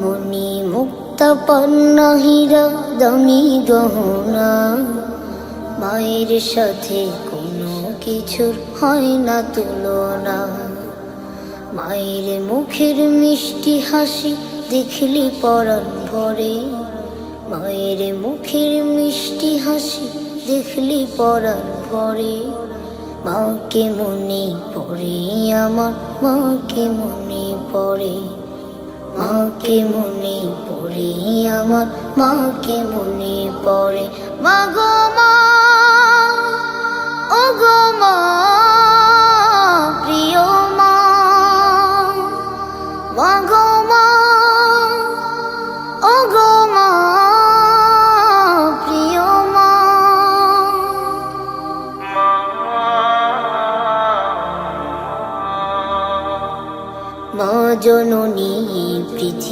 মনি মুক্তা পান্না হীরা দামি গহনা, মায়ের সাথে কোনো কিছুর হয় না তুলনা। মায়ের মুখের মিষ্টি হাসি দেখলি পরাণ ভরে, মায়ের মুখের মিষ্টি হাসি দেখলি পরাণ ভরে। মাকে মনে পড়ে আমার, মাকে মনে পড়ে, মাকে মনে পড়ে আমার, মাকে মনে পড়ে। মা গো মা, ও গো মা।